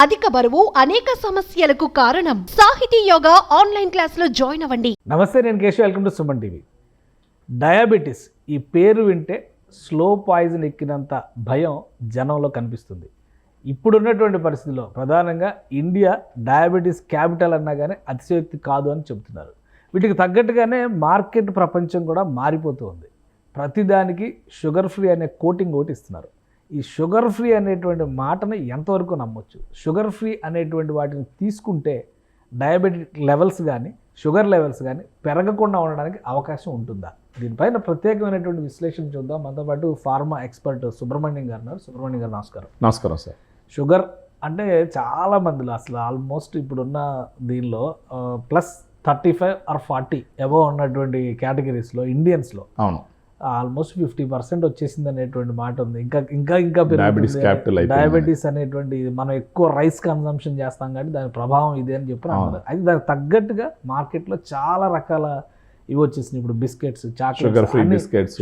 అధిక బరువు అనేక సమస్యలకు కారణం. సాహితీ యోగా ఆన్లైన్ క్లాసులో జాయిన్ అవ్వండి. నమస్తే, నేను Keshav. Welcome to Suman TV. Diabetes ఈ పేరు వింటే స్లో పాయిజన్ ఎక్కినంత భయం జనంలో కనిపిస్తుంది. ఇప్పుడున్నటువంటి పరిస్థితుల్లో ప్రధానంగా ఇండియా డయాబెటీస్ క్యాపిటల్ అన్నా కానీ అతిశయోక్తి కాదు అని చెబుతున్నారు. వీటికి తగ్గట్టుగానే మార్కెట్ ప్రపంచం కూడా మారిపోతూ ఉంది. ప్రతిదానికి షుగర్ ఫ్రీ అనే కోటింగ్ ఒకటి ఇస్తున్నారు. ఈ షుగర్ ఫ్రీ అనేటువంటి మాటను ఎంతవరకు నమ్మొచ్చు? షుగర్ ఫ్రీ అనేటువంటి వాటిని తీసుకుంటే డయాబెటిక్ లెవెల్స్ కానీ షుగర్ లెవెల్స్ కానీ పెరగకుండా ఉండడానికి అవకాశం ఉంటుందా? దీనిపైన ప్రత్యేకమైనటువంటి విశ్లేషణ చూద్దాం. మనతో పాటు ఫార్మా ఎక్స్పర్ట్ సుబ్రహ్మణ్యం గారు ఉన్నారు. సుబ్రహ్మణ్యం గారు నమస్కారం. నమస్కారం సార్. షుగర్ అంటే చాలా మందిలో అసలు ఆల్మోస్ట్ ఇప్పుడున్న దీనిలో ప్లస్ 35 or 40 అబవ్ ఉన్నటువంటి కేటగిరీస్లో ఇండియన్స్లో అవును ఆల్మోస్ట్ 50% వచ్చేసింది అనేటువంటి మాట ఉంది. ఇంకా డయాబెటీస్ అనేటువంటి మనం ఎక్కువ రైస్ కన్సంప్షన్ చేస్తాం కాబట్టి దాని ప్రభావం ఇదే అని చెప్పి అంటారు. అయితే దానికి తగ్గట్టుగా మార్కెట్లో చాలా రకాల ఇవి వచ్చేసినాయి. ఇప్పుడు biscuits, chocolates,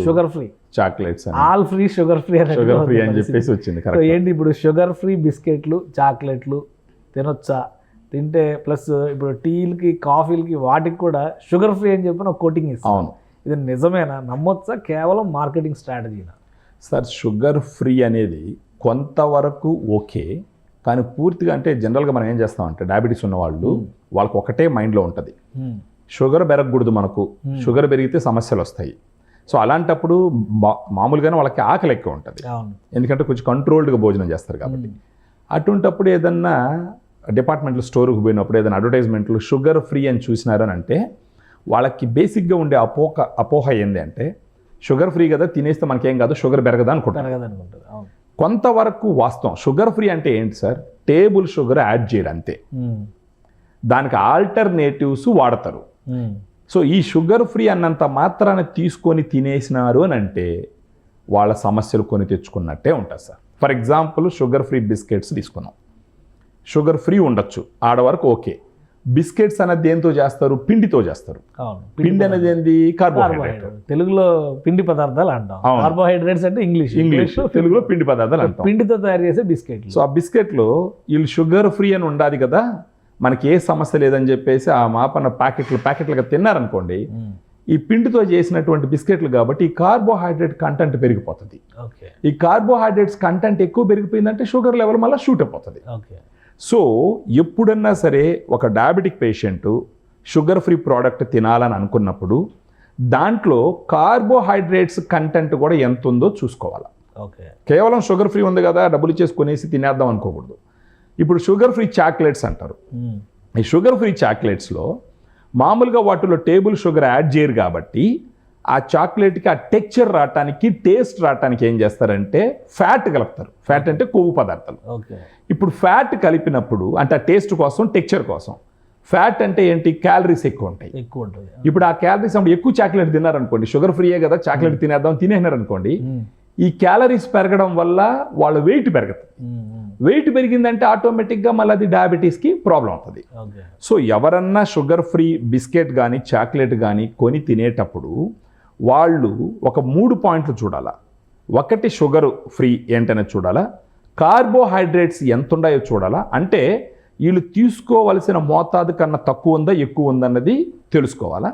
sugar free chocolates, all free sugar free అని చెప్పేసి వచ్చింది. ఏంటి ఇప్పుడు షుగర్ ఫ్రీ బిస్కెట్లు, చాక్లెట్లు తినొచ్చా? తింటే ప్లస్ ఇప్పుడు టీలకి, కాఫీలకి వాటికి కూడా షుగర్ ఫ్రీ అని చెప్పి ఒక కోటింగ్ ఇస్తాం. ఇది నిజమేనా? నమ్మొచ్చా? కేవలం మార్కెటింగ్ స్ట్రాటజీనా? సార్, షుగర్ ఫ్రీ అనేది కొంతవరకు ఓకే, కానీ పూర్తిగా అంటే జనరల్గా మనం ఏం చేస్తామంటే డయాబెటీస్ ఉన్న వాళ్ళు వాళ్ళకి ఒకటే మైండ్లో ఉంటుంది, షుగర్ పెరగకూడదు, మనకు షుగర్ పెరిగితే సమస్యలు వస్తాయి. సో అలాంటప్పుడు మామూలుగానే వాళ్ళకి ఆకలి ఎక్కువ ఉంటుంది, ఎందుకంటే కొంచెం కంట్రోల్డ్గా భోజనం చేస్తారు కాబట్టి. అటువంటప్పుడు ఏదన్నా డిపార్ట్మెంటల్ స్టోర్కి పోయినప్పుడు ఏదైనా అడ్వర్టైజ్మెంట్లు షుగర్ ఫ్రీ అని చూసినారని అంటే వాళ్ళకి బేసిక్గా ఉండే అపోహ ఏంది అంటే షుగర్ ఫ్రీ కదా, తినేస్తే మనకేం కాదు, షుగర్ పెరగదా అనుకుంటారు. కొంతవరకు వాస్తవం. షుగర్ ఫ్రీ అంటే ఏంటి సార్? టేబుల్ షుగర్ యాడ్ చేయరు అంతే, దానికి ఆల్టర్నేటివ్స్ వాడతారు. సో ఈ షుగర్ ఫ్రీ అన్నంత మాత్రాన తీసుకొని తినేసినారు అని అంటే వాళ్ళ సమస్యలు కొని తెచ్చుకున్నట్టే ఉంటుంది sir. For example sugar free biscuits తీసుకున్నాం, షుగర్ ఫ్రీ ఉండొచ్చు, ఆడవరకు ఓకే. బిస్కెట్స్ అనేది దేంతో చేస్తారు? పిండితో చేస్తారు. పిండి అనేది ఏంది? కార్బోహైడ్రేట్. తెలుగులో పిండి పదార్థాలు అంటాం, కార్బోహైడ్రేట్స్ అంటే ఇంగ్లీష్, తెలుగులో పిండి పదార్థాలు అంటాం. పిండితో తయారు చేసే బిస్కెట్. సో ఆ బిస్కెట్లో వీళ్ళు షుగర్ ఫ్రీ అని ఉండాలి కదా, మనకి ఏ సమస్య లేదని చెప్పేసి ఆ మాపన్న ప్యాకెట్లుగా తిన్నారనుకోండి, ఈ పిండితో చేసినటువంటి బిస్కెట్లు కాబట్టి ఈ కార్బోహైడ్రేట్ కంటెంట్ పెరిగిపోతుంది. ఈ కార్బోహైడ్రేట్స్ కంటెంట్ ఎక్కువ పెరిగిపోయిందంటే షుగర్ లెవెల్ మళ్ళీ షూట్ అయిపోతుంది. సో ఎప్పుడన్నా సరే ఒక diabetic patient sugar free product తినాలని అనుకున్నప్పుడు దాంట్లో కార్బోహైడ్రేట్స్ కంటెంట్ కూడా ఎంత ఉందో చూసుకోవాలి. కేవలం షుగర్ ఫ్రీ ఉంది కదా డబ్బులు ఇచ్చేసి కొనేసి తినేద్దాం అనుకోకూడదు. ఇప్పుడు షుగర్ ఫ్రీ చాక్లెట్స్ అంటారు. ఈ షుగర్ ఫ్రీ చాక్లెట్స్లో మామూలుగా వాటిలో టేబుల్ షుగర్ యాడ్ చేయరు కాబట్టి ఆ చాక్లెట్కి ఆ టెక్స్చర్ రావటానికి, టేస్ట్ రావటానికి ఏం చేస్తారంటే ఫ్యాట్ కలుపుతారు. ఫ్యాట్ అంటే కొవ్వు పదార్థాలు. ఇప్పుడు ఫ్యాట్ కలిపినప్పుడు అంటే ఆ టేస్ట్ కోసం, టెక్స్చర్ కోసం, ఫ్యాట్ అంటే ఏంటి? క్యాలరీస్ ఎక్కువ ఉంటాయి. ఇప్పుడు ఆ క్యాలరీస్ అప్పుడు ఎక్కువ చాక్లెట్ తిన్నారనుకోండి, షుగర్ ఫ్రీయే కదా చాక్లెట్ తినేద్దాం తినేసినారనుకోండి, ఈ క్యాలరీస్ పెరగడం వల్ల వాళ్ళ వెయిట్ పెరుగుతుంది. వెయిట్ పెరిగిందంటే ఆటోమేటిక్గా మళ్ళీ అది డయాబెటీస్కి ప్రాబ్లం అవుతుంది. సో ఎవరన్నా షుగర్ ఫ్రీ బిస్కెట్ కానీ చాక్లెట్ కానీ కొని తినేటప్పుడు వాళ్ళు ఒక 3 పాయింట్లు చూడాలా. ఒకటి షుగర్ ఫ్రీ ఏంటనేది చూడాలా, కార్బోహైడ్రేట్స్ ఎంత ఉన్నాయో చూడాలా, అంటే వీళ్ళు తీసుకోవలసిన మోతాదు కన్నా తక్కువ ఉందా ఎక్కువ ఉందన్నది తెలుసుకోవాలా.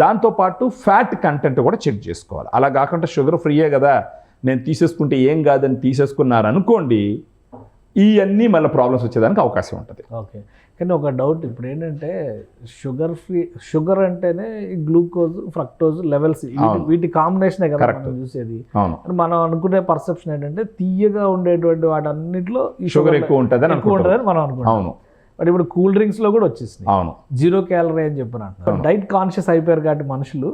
దాంతోపాటు ఫ్యాట్ కంటెంట్ కూడా చెక్ చేసుకోవాలి. అలా కాకుండా షుగర్ ఫ్రీయే కదా నేను తీసేసుకుంటే ఏం కాదని తీసేసుకున్నారనుకోండి, ఇవన్నీ మళ్ళీ ప్రాబ్లమ్స్ వచ్చేదానికి అవకాశం ఉంటుంది. ఓకే, కానీ ఒక డౌట్ ఇప్పుడు ఏంటంటే షుగర్ అంటేనే గ్లూకోజ్, ఫ్రక్టోజ్ లెవెల్స్, వీటి కాంబినేషనే కదా మనం చూసేది. మనం అనుకునే పర్సెప్షన్ ఏంటంటే తీయగా ఉండేటువంటి వాటన్నిటిలో ఈ షుగర్ ఎక్కువ ఉంటుందని మనం అనుకుంటాం. బట్ ఇప్పుడు కూల్ డ్రింక్స్ లో కూడా వచ్చేసింది జీరో క్యాలరీ అని చెప్పిన డైట్ కాన్షియస్ అయిపోయారు కాబట్టి మనుషులు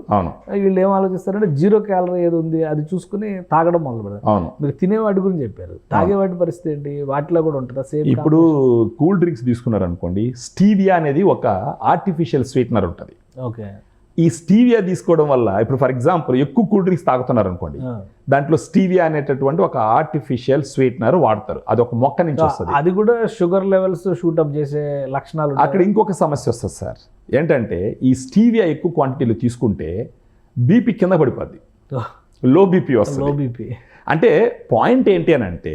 వీళ్ళు ఏం ఆలోచిస్తారంటే జీరో క్యాలరీ ఏది ఉంది అది చూసుకుని తాగడం మొదలు పెడతారు. మీరు తినేవాటి గురించి చెప్పారు, తాగేవాటి పరిస్థితి ఏంటి? వాటిలో కూడా ఉంటుందా సేమ్? ఇప్పుడు కూల్ డ్రింక్స్ తీసుకున్నారనుకోండి, స్టీవియా అనేది ఒక ఆర్టిఫిషియల్ స్వీట్నర్ ఉంటుంది. ఓకే, ఈ స్టీవియా తీసుకోవడం వల్ల ఇప్పుడు ఫర్ ఎగ్జాంపుల్ ఎక్కువ కూల్ డ్రింక్స్ తాగుతున్నారు అనుకోండి, దాంట్లో స్టీవియా అనేటటువంటి ఒక ఆర్టిఫిషియల్ స్వీట్నర్ వాడతారు. అది ఒక మొక్క నుంచి వస్తుంది. అది కూడా షుగర్ లెవెల్స్ షూటప్ చేసే లక్షణాలు. అక్కడ ఇంకొక సమస్య వస్తుంది సార్, ఏంటంటే ఈ స్టీవియా ఎక్కువ క్వాంటిటీలో తీసుకుంటే బీపీ కింద పడిపోద్ది, లో బీపీ వస్తుంది. అంటే పాయింట్ ఏంటి అని అంటే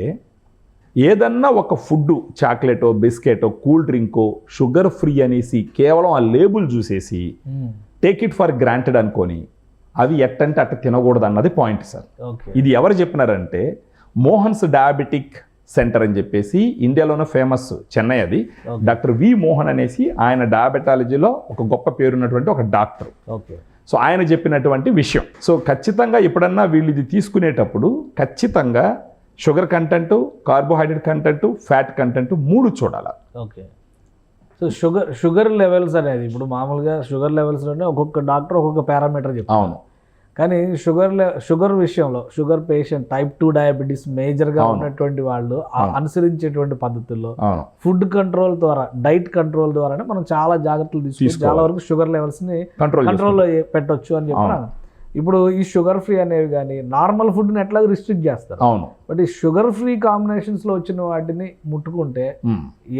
ఏదన్నా ఒక ఫుడ్, చాక్లెటో బిస్కెటో కూల్ డ్రింకో షుగర్ ఫ్రీ అనేసి కేవలం ఆ లేబుల్ చూసేసి టేక్ ఇట్ ఫర్ గ్రాంటెడ్ అనుకొని అవి ఎట్టంటే అట్ట తినకూడదు అన్నది పాయింట్ సార్. ఓకే. ఇది ఎవరు చెప్పినారంటే మోహన్స్ డయాబెటిక్ సెంటర్ అని చెప్పేసి ఇండియాలోనే ఫేమస్, చెన్నై అది. డాక్టర్ వి మోహన్ అనేసి ఆయన డయాబెటాలజీలో ఒక గొప్ప పేరున్నటువంటి ఒక డాక్టర్. ఓకే. సో ఆయన చెప్పినటువంటి విషయం. సో ఖచ్చితంగా ఎప్పుడన్నా వీళ్ళు ఇది తీసుకునేటప్పుడు ఖచ్చితంగా sugar content, carbohydrate content, fat content 3 చూడాలి. ఓకే. సో షుగర్ లెవెల్స్ అనేది ఇప్పుడు మామూలుగా షుగర్ లెవెల్స్లోనే ఒక్కొక్క డాక్టర్ ఒక్కొక్క పారామీటర్ చెప్తారు. అవును. కానీ షుగర్ విషయంలో షుగర్ పేషెంట్ టైప్ 2 డయాబెటీస్ మేజర్గా ఉన్నటువంటి వాళ్ళు అనుసరించేటువంటి పద్ధతుల్లో ఫుడ్ కంట్రోల్ ద్వారా, డైట్ కంట్రోల్ ద్వారానే మనం చాలా జాగ్రత్తలు తీసుకుని చాలా వరకు షుగర్ లెవెల్స్ని కంట్రోల్లో పెట్టొచ్చు అని చెప్పినాను. ఇప్పుడు ఈ షుగర్ ఫ్రీ అనేవి కానీ నార్మల్ ఫుడ్ని ఎట్లాగో రిస్ట్రిక్ట్ చేస్తారు. అవును. బట్ ఈ షుగర్ ఫ్రీ కాంబినేషన్స్లో వచ్చిన వాటిని ముట్టుకుంటే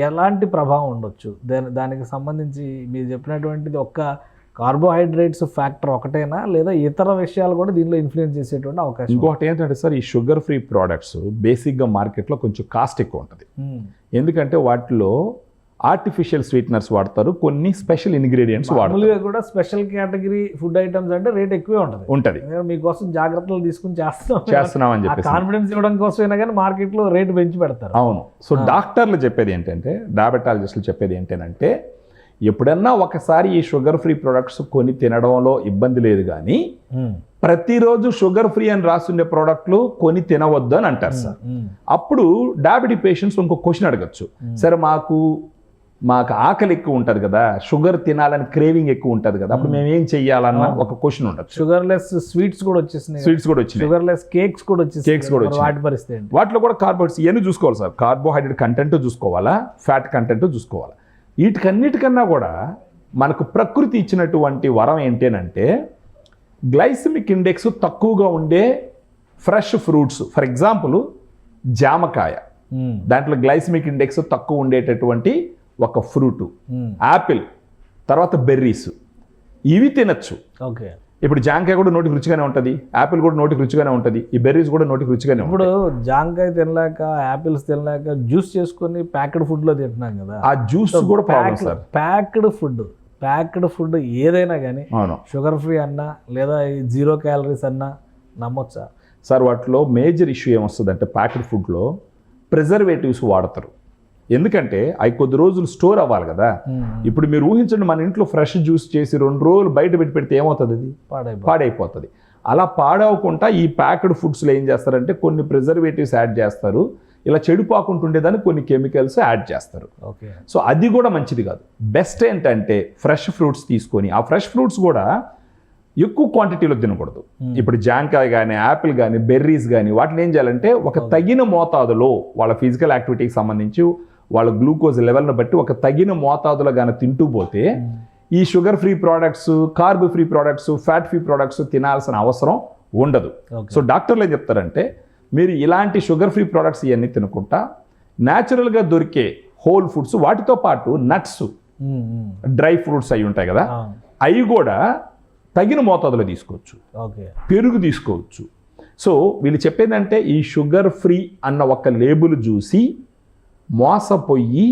ఎలాంటి ప్రభావం ఉండొచ్చు? దానికి సంబంధించి మీరు చెప్పినటువంటిది ఒక్క కార్బోహైడ్రేట్స్ ఫ్యాక్టర్ ఒకటేనా, లేదా ఇతర విషయాలు కూడా దీనిలో ఇన్ఫ్లుయెన్స్ చేసేటువంటి అవకాశం? ఇంకొకటి ఏంటంటే సార్, ఈ షుగర్ ఫ్రీ ప్రోడక్ట్స్ బేసిక్గా మార్కెట్లో కొంచెం కాస్ట్ ఎక్కువ ఉంటుంది. ఎందుకంటే వాటిలో ఆర్టిఫిషియల్ స్వీట్నర్స్ వాడతారు, కొన్ని స్పెషల్ ఇంగ్రీడియంట్స్ వాడతారు. కూడా స్పెషల్ కేటగిరీ ఫుడ్ ఐటమ్స్ అంటే రేట్ ఎక్కువే ఉంటుంది. మీకోసం జాగ్రత్తలు తీసుకుని చేస్తున్నాం అని చెప్పి కాన్ఫిడెన్స్ ఇవ్వడం కోసమైనా కానీ మార్కెట్లో రేట్ పెంచి పెడతారు. అవును. సో డాక్టర్లు చెప్పేది ఏంటంటే, డయాబెటాలజిస్టులు చెప్పేది ఏంటంటే, ఎప్పుడన్నా ఒకసారి ఈ షుగర్ ఫ్రీ ప్రొడక్ట్స్ కొని తినడంలో ఇబ్బంది లేదు, కానీ ప్రతిరోజు షుగర్ ఫ్రీ అని రాస్తుండే ప్రోడక్ట్లు కొని తినవద్దు అని అంటారు సార్. అప్పుడు డయాబెటిక్ పేషెంట్స్ ఇంకో క్వశ్చన్ అడగచ్చు, సరే మాకు ఆకలి ఎక్కువ ఉంటుంది కదా, షుగర్ తినాలని క్రేవింగ్ ఎక్కువ ఉంటుంది కదా, అప్పుడు మేము ఏం చెయ్యాలన్న ఒక క్వశ్చన్ ఉండదు. షుగర్ లెస్ స్వీట్స్ కూడా వచ్చేసినాయి, షుగర్ లెస్ కేక్స్ కూడా వచ్చేసి వాటి పరిస్థితి వాటిలో కూడా కార్బోహైడ్రేట్స్ ఇవన్నీ చూసుకోవాలి సార్. కార్బోహైడ్రేట్ కంటెంట్ చూసుకోవాలా, ఫ్యాట్ కంటెంట్ చూసుకోవాలా. వీటికన్నిటికన్నా కూడా మనకు ప్రకృతి ఇచ్చినటువంటి వరం ఏంటి అంటే గ్లైసెమిక్ ఇండెక్స్ తక్కువగా ఉండే ఫ్రెష్ ఫ్రూట్స్. ఫర్ ఎగ్జాంపుల్ జామకాయ, దాంట్లో గ్లైసెమిక్ ఇండెక్స్ తక్కువ ఉండేటటువంటి ఒక ఫ్రూట్. యాపిల్, తర్వాత బెర్రీస్, ఇవి తినచ్చు. ఓకే. ఇప్పుడు జాంకాయ కూడా నోటికి రుచిగానే ఉంటుంది, యాపిల్ కూడా నోటికి రుచిగానే ఉంటుంది, ఈ బెర్రీస్ కూడా నోటికి రుచిగానే ఉంటుంది. ఇప్పుడు జాంకాయ తినలేక, యాపిల్స్ తినలేక జ్యూస్ చేసుకొని ప్యాక్డ్ ఫుడ్లో తింటున్నాం కదా, ఆ జ్యూస్ కూడా ప్రాబ్లం సార్. ప్యాక్డ్ ఫుడ్ ఏదైనా కానీ షుగర్ ఫ్రీ అన్నా లేదా 0 క్యాలరీస్ అన్నా నమ్మొచ్చా సార్? వాటిలో మేజర్ ఇష్యూ ఏమొస్తుందంటే ప్యాక్డ్ ఫుడ్లో ప్రిజర్వేటివ్స్ వాడతారు. ఎందుకంటే అవి కొద్ది రోజులు స్టోర్ అవ్వాలి కదా. ఇప్పుడు మీరు ఊహించండి, మన ఇంట్లో ఫ్రెష్ జ్యూస్ చేసి 2 రోజులు బయట పెడితే ఏమవుతుంది? అది పాడైపోతుంది. అలా పాడవకుండా ఈ ప్యాక్డ్ ఫుడ్స్లో ఏం చేస్తారంటే కొన్ని ప్రిజర్వేటివ్స్ యాడ్ చేస్తారు, ఇలా చెడిపోకుంటుండేదాన్ని కొన్ని కెమికల్స్ యాడ్ చేస్తారు. ఓకే. సో అది కూడా మంచిది కాదు. బెస్ట్ ఏంటంటే ఫ్రెష్ ఫ్రూట్స్ తీసుకొని, ఆ ఫ్రెష్ ఫ్రూట్స్ కూడా ఎక్కువ క్వాంటిటీలో తినకూడదు. ఇప్పుడు జాంకాయ కానీ, యాపిల్ కానీ, బెర్రీస్ కానీ వాటిని ఏం చేయాలంటే ఒక తగిన మోతాదులో వాళ్ళ ఫిజికల్ యాక్టివిటీకి సంబంధించి వాళ్ళ గ్లూకోజ్ లెవెల్ని బట్టి ఒక తగిన మోతాదులో కానీ తింటూ పోతే ఈ sugar free products, carb free products, fat free products తినాల్సిన అవసరం ఉండదు. సో డాక్టర్లు ఏం చెప్తారంటే, మీరు ఇలాంటి షుగర్ ఫ్రీ ప్రోడక్ట్స్ ఇవన్నీ తినకుండా న్యాచురల్గా దొరికే హోల్ ఫుడ్స్, వాటితో పాటు నట్స్, డ్రై ఫ్రూట్స్ అవి ఉంటాయి కదా, అవి కూడా తగిన మోతాదులో తీసుకోవచ్చు. పెరుగు తీసుకోవచ్చు. సో వీళ్ళు చెప్పేదంటే ఈ షుగర్ ఫ్రీ అన్న ఒక లేబుల్ చూసి మోసపోయి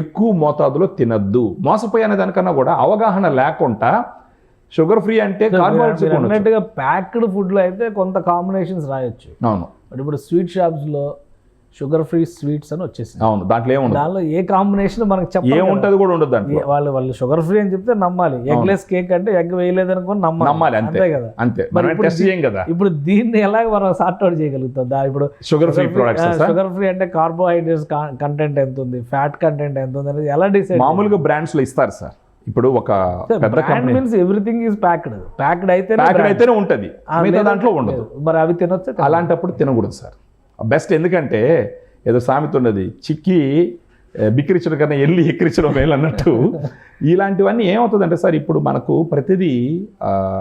ఎక్కువ మోతాదులో తినద్దు. మోసపోయి అనే దానికన్నా కూడా అవగాహన లేకుండా షుగర్ ఫ్రీ అంటే కార్బోహైడ్రేట్స్ ప్యాక్డ్ ఫుడ్లో అయితే కొంత కాంబినేషన్స్ రాయొచ్చు. అవును. బట్ ఇప్పుడు స్వీట్ షాప్స్లో షుగర్ ఫ్రీ స్వీట్స్ అని వచ్చేసింది. అవును. దాంట్లో ఏముండదు, దానిలో ఏ కాంబినేషన్ మనకు ఏముంటది కూడా ఉండదు. దాంట్లో వాళ్ళు షుగర్ ఫ్రీ అని చెప్తే నమ్మాలి. ఎగ్లెస్ కేక్ అంటే ఎగ్ వేయలేదు అనుకుని నమ్మాలి, అంతే కదా. అంతే. ఇప్పుడు దీన్ని ఎలాగ మనం సార్ట్ అవుట్ చేయగలుగుతాం? ఇప్పుడు షుగర్ ఫ్రీ అంటే కార్బోహైడ్రేట్స్ కంటెంట్ ఎంత ఉంది, ఫ్యాట్ కంటెంట్ ఎంత ఉంది అనేది ఎలా డిసైడ్? మామూలుగా బ్రాండ్స్ లో ఇస్తారు సార్. ఇప్పుడు ఒక పెద్ద company means everything is packed అయితేనే ఉంటది, మిగతా దాంట్లో ఉండదు. మరి అవి తినొచ్చు. అలాంటప్పుడు తినకూడదు సార్. బెస్ట్. ఎందుకంటే ఏదో సామెత ఉన్నది, చిక్కి బిక్కిరించడం కన్నా ఎల్లి ఎక్కిరించడం మేలు అన్నట్టు. ఇలాంటివన్నీ ఏమవుతుందంటే సార్, ఇప్పుడు మనకు ప్రతిదీ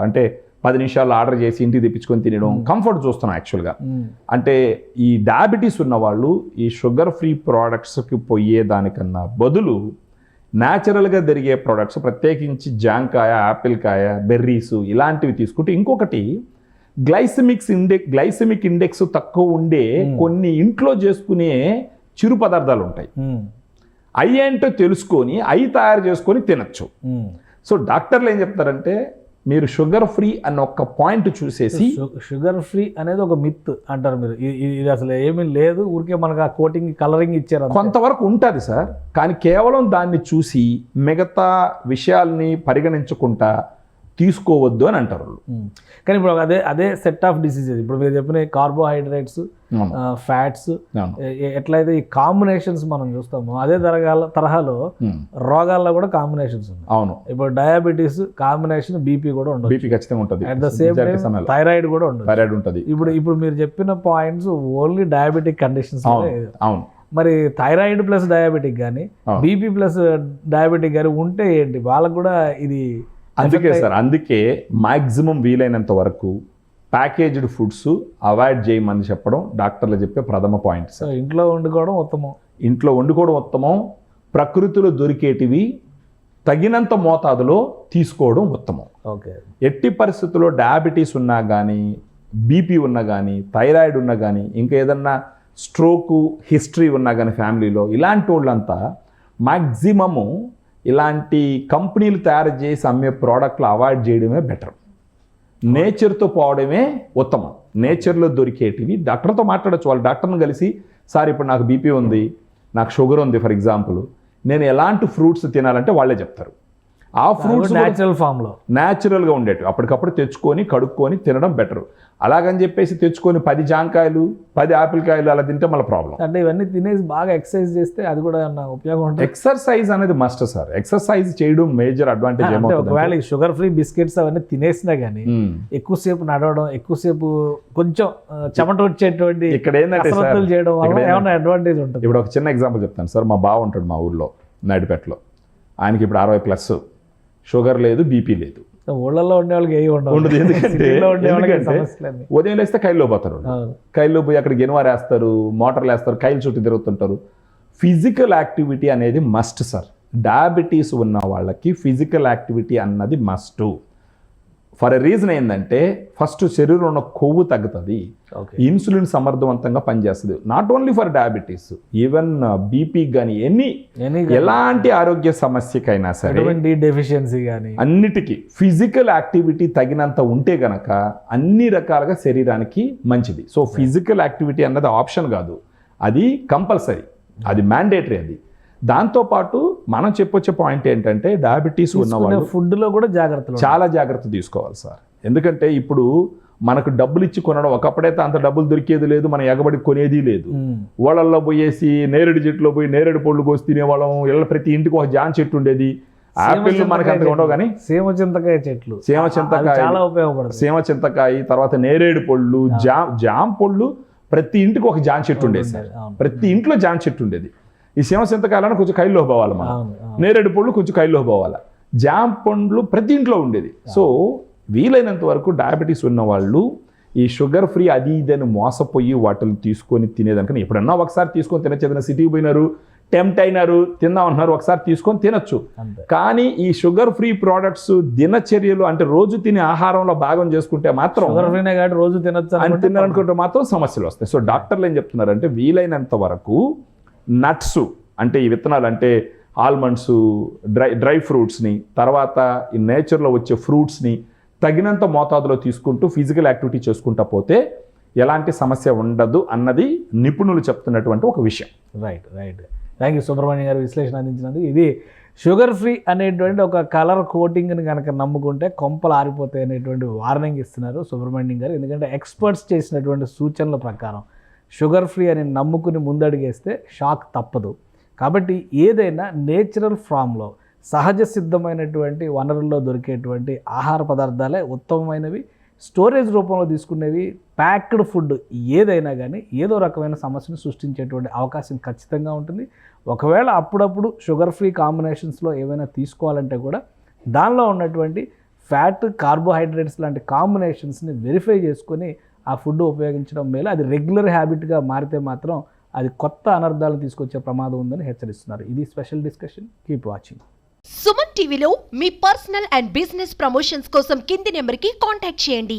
అంటే 10 నిమిషాలు ఆర్డర్ చేసి ఇంటికి తెప్పించుకొని తినడం కంఫర్ట్ చూస్తున్నాం యాక్చువల్గా. అంటే ఈ డయాబెటీస్ ఉన్న వాళ్ళు ఈ షుగర్ ఫ్రీ ప్రోడక్ట్స్కి పోయేదానికన్నా బదులు న్యాచురల్గా జరిగే ప్రోడక్ట్స్, ప్రత్యేకించి జాంకాయ, యాపిల్ కాయ, బెర్రీస్ ఇలాంటివి తీసుకుంటే, ఇంకొకటి గ్లైసెమిక్ ఇండెక్స్ తక్కువ ఉండే కొన్ని ఇంట్లో చేసుకునే చిరు పదార్థాలు ఉంటాయి. అవి ఏంటో తెలుసుకొని అవి తయారు చేసుకొని తినచ్చు. సో డాక్టర్లు ఏం చెప్తారంటే మీరు షుగర్ ఫ్రీ అన్న ఒక పాయింట్ చూసేసి, షుగర్ ఫ్రీ అనేది ఒక మిత్ అంటారు మీరు, ఇది అసలు ఏమీ లేదు, ఊరికే మనకు ఆ కోటింగ్ కలరింగ్ ఇచ్చారు. కొంతవరకు ఉంటుంది సార్, కానీ కేవలం దాన్ని చూసి మిగతా విషయాల్ని పరిగణించకుండా తీసుకోవద్దు అని అంటారు. కానీ ఇప్పుడు అదే సెట్ ఆఫ్ డిసీజెస్, ఇప్పుడు మీరు చెప్పిన కార్బోహైడ్రేట్స్, ఫ్యాట్స్, ఎట్లయితే ఈ కాంబినేషన్స్ మనం చూస్తామో అదే తరహాలో రోగాల్లో కూడా కాంబినేషన్స్ ఉన్నాయి. అవును, ఇప్పుడు డయాబెటీస్ కాంబినేషన్ బీపీ కూడా ఉండదు, బీపీ ఖచ్చితంగా ఉంటుంది. At the same time thyroid కూడా ఉండదు. థైరాయిడ్ ఉంటుంది. ఇప్పుడు మీరు చెప్పిన పాయింట్స్ ఓన్లీ డయాబెటిక్ కండిషన్స్. అవును, మరి థైరాయిడ్ ప్లస్ డయాబెటిక్ కానీ బీపీ ప్లస్ డయాబెటిక్ కానీ ఉంటే ఏంటి వాళ్ళకు కూడా ఇది. అందుకే సార్, అందుకే మాక్సిమం వీలైనంత వరకు ప్యాకేజ్డ్ ఫుడ్స్ అవాయిడ్ చేయమని చెప్పడం డాక్టర్లు చెప్పే ప్రథమ పాయింట్ సార్. ఇంట్లో వండుకోవడం ఉత్తమం. ఇంట్లో వండుకోవడం ఉత్తమం. ప్రకృతిలో దొరికేటివి తగినంత మోతాదులో తీసుకోవడం ఉత్తమం. ఓకే. ఎట్టి పరిస్థితుల్లో డయాబెటీస్ ఉన్నా కానీ, బీపీ ఉన్నా కానీ, థైరాయిడ్ ఉన్నా కానీ, ఇంకా ఏదన్నా స్ట్రోకు హిస్టరీ ఉన్నా కానీ ఫ్యామిలీలో, ఇలాంటి వాళ్ళంతా మ్యాక్సిమము ఇలాంటి కంపెనీలు తయారు చేసి అమ్మే ప్రోడక్ట్లు అవాయిడ్ చేయడమే బెటర్. నేచర్తో పోవడమే ఉత్తమం. నేచర్లో దొరికేటివి డాక్టర్తో మాట్లాడచ్చు. వాళ్ళు డాక్టర్ని కలిసి, సార్ ఇప్పుడు నాకు బీపీ ఉంది, నాకు షుగర్ ఉంది ఫర్ ఎగ్జాంపుల్, నేను ఎలాంటి ఫ్రూట్స్ తినాలంటే వాళ్ళే చెప్తారు. ఆ ఫ్రూట్స్ న్యాచురల్ ఫామ్లో న్యాచురల్గా ఉండేటివి అప్పటికప్పుడు తెచ్చుకొని కడుక్కొని తినడం బెటర్. అలాగని చెప్పేసి తెచ్చుకొని 10 జాంకాయలు 10 ఆపిల్ కాయలు అలా తింటే మళ్ళీ ప్రాబ్లం. అంటే ఇవన్నీ తినేసి బాగా ఎక్సర్సైజ్ చేస్తే అది కూడా ఉపయోగం ఉంటుంది. ఎక్సర్సైజ్ అనేది మస్ట్ సార్. ఎక్సర్సైజ్ చేయడం మేజర్ అడ్వాంటేజ్. ఒకవేళ షుగర్ ఫ్రీ బిస్కెట్స్ అవన్నీ తినేసినా కానీ ఎక్కువసేపు నడవడం, ఎక్కువసేపు కొంచెం చెమట వచ్చేటువంటి ఇక్కడ ఏంటంటే చేయడం వల్ల ఏమైనా అడ్వాంటేజ్ ఉంటుంది. ఇప్పుడు ఒక చిన్న ఎగ్జాంపుల్ చెప్తాను సార్. మా బావ ఉంటాడు మా ఊర్లో నాయుడుపేటలో. ఆయనకి ఇప్పుడు 60+, షుగర్ లేదు, బీపీ లేదు. ఊళ్ళల్లో ఉండే వాళ్ళకి ఏమి ఉండదు. ఎందుకంటే ఉదయం లేస్తే కైల్లో పోతారు. కైల్లో పోయి అక్కడ గెనువారు వేస్తారు, మోటార్లు వేస్తారు, కైలు చుట్టూ తిరుగుతుంటారు. ఫిజికల్ యాక్టివిటీ అనేది మస్ట్ సార్. డయాబెటీస్ ఉన్న వాళ్ళకి ఫిజికల్ యాక్టివిటీ అన్నది మస్ట్. ఫర్ ఎ రీజన్ ఏంటంటే ఫస్ట్ శరీరంలో ఉన్న కొవ్వు తగ్గుతుంది, ఇన్సులిన్ సమర్థవంతంగా పనిచేస్తుంది. Not only for diabetes, even బీపీకి కానీ ఎలాంటి ఆరోగ్య సమస్యకైనా సరే, డెఫిషియన్సీ కానీ అన్నిటికీ ఫిజికల్ యాక్టివిటీ తగినంత ఉంటే గనక అన్ని రకాలుగా శరీరానికి మంచిది. సో ఫిజికల్ యాక్టివిటీ అన్నది ఆప్షన్ కాదు, అది కంపల్సరీ, అది మ్యాండేటరీ. అది దాంతోపాటు మనం చెప్పొచ్చే పాయింట్ ఏంటంటే డయాబెటీస్ ఉన్నవాళ్ళు ఫుడ్లో కూడా చాలా జాగ్రత్త తీసుకోవాలి సార్. ఎందుకంటే ఇప్పుడు మనకు డబ్బులు ఇచ్చి కొనడం, ఒకప్పుడైతే అంత డబ్బులు దొరికేది లేదు, మనం ఎగబడి కొనేది లేదు. ఓళ్ళల్లో పోయేసి నేరేడు చెట్లో పోయి నేరేడు పళ్ళు కోసి తినేవాళ్ళం. ఇళ్ళ ప్రతి ఇంటికి ఒక జాన్ చెట్టు ఉండేది. ఆపిల్ మనకి అంతగా ఉండవు కానీ సీమ చింతకాయ చెట్లు, చాలా ఉపయోగపడుతుంది. సీమ చింతకాయ, తర్వాత నేరేడు పళ్ళు, జామ్ పళ్ళు, ప్రతి ఇంటికి ఒక జాన్ చెట్టు ఉండేది సార్. ప్రతి ఇంట్లో జాన్ చెట్టు ఉండేది. ఈ సీమ చింతకాయలను కొంచెం కైల్లో పోవాలి, మనం నేరేడు పళ్ళు కొంచెం కైల్లో పోవాలి, జామ్ పండ్లు ప్రతి ఇంట్లో ఉండేది. సో వీలైనంత వరకు డయాబెటీస్ ఉన్న వాళ్ళు ఈ షుగర్ ఫ్రీ అది ఇదని మోసపోయి వాటిని తీసుకొని తినేదానికన్నా ఎప్పుడన్నా ఒకసారి తీసుకొని తినచ్చు. ఏదైనా సిటీకి పోయినారు, టెంప్ట్ అయినారు, తిందామన్నారు, ఒకసారి తీసుకొని తినచ్చు. కానీ ఈ షుగర్ ఫ్రీ ప్రోడక్ట్స్ దినచర్యలు అంటే రోజు తినే ఆహారంలో భాగం చేసుకుంటే మాత్రం రోజు తినచ్చు అని తిన్నారనుకుంటే మాత్రం సమస్యలు వస్తాయి. సో డాక్టర్లు ఏం చెప్తున్నారంటే వీలైనంత వరకు నట్స్ అంటే ఈ విత్తనాలు అంటే ఆల్మండ్స్, డ్రై ఫ్రూట్స్ని, తర్వాత ఈ నేచర్లో వచ్చే ఫ్రూట్స్ని తగినంత మోతాదులో తీసుకుంటూ ఫిజికల్ యాక్టివిటీ చేసుకుంటా పోతే ఎలాంటి సమస్య ఉండదు అన్నది నిపుణులు చెప్తున్నటువంటి ఒక విషయం. రైట్. థ్యాంక్ యూ సుబ్రహ్మణ్యం గారు విశ్లేషణ అందించినందుకు. ఇది షుగర్ ఫ్రీ అనేటువంటి ఒక కలర్ కోటింగ్ని కనుక నమ్ముకుంటే కొంపలు ఆరిపోతాయి అనేటువంటి వార్నింగ్ ఇస్తున్నారు సుబ్రహ్మణ్యం గారు. ఎందుకంటే ఎక్స్పర్ట్స్ చేసినటువంటి సూచనల ప్రకారం షుగర్ ఫ్రీ అని నమ్ముకుని ముందడిగేస్తే షాక్ తప్పదు. కాబట్టి ఏదైనా నేచురల్ ఫామ్లో సహజ సిద్ధమైనటువంటి వనరుల్లో దొరికేటువంటి ఆహార పదార్థాలే ఉత్తమమైనవి. స్టోరేజ్ రూపంలో తీసుకునేవి ప్యాక్డ్ ఫుడ్ ఏదైనా కానీ ఏదో రకమైన సమస్యను సృష్టించేటువంటి అవకాశం ఖచ్చితంగా ఉంటుంది. ఒకవేళ అప్పుడప్పుడు షుగర్ ఫ్రీ కాంబినేషన్స్లో ఏమైనా తీసుకోవాలంటే కూడా దానిలో ఉన్నటువంటి ఫ్యాట్, కార్బోహైడ్రేట్స్ లాంటి కాంబినేషన్స్ని వెరిఫై చేసుకొని ఆ ఫుడ్ ఉపయోగించడం మేలు. అది రెగ్యులర్ హ్యాబిట్గా మారితే మాత్రం అది కొత్త అనర్థాలు తీసుకొచ్చే ప్రమాదం ఉందని హెచ్చరిస్తున్నారు. ఇది special discussion. Keep watching. Suman టీవీలో మీ పర్సనల్ అండ్ బిజినెస్ ప్రమోషన్స్ కోసం కింది నెంబర్కి కాంటాక్ట్ చేయండి.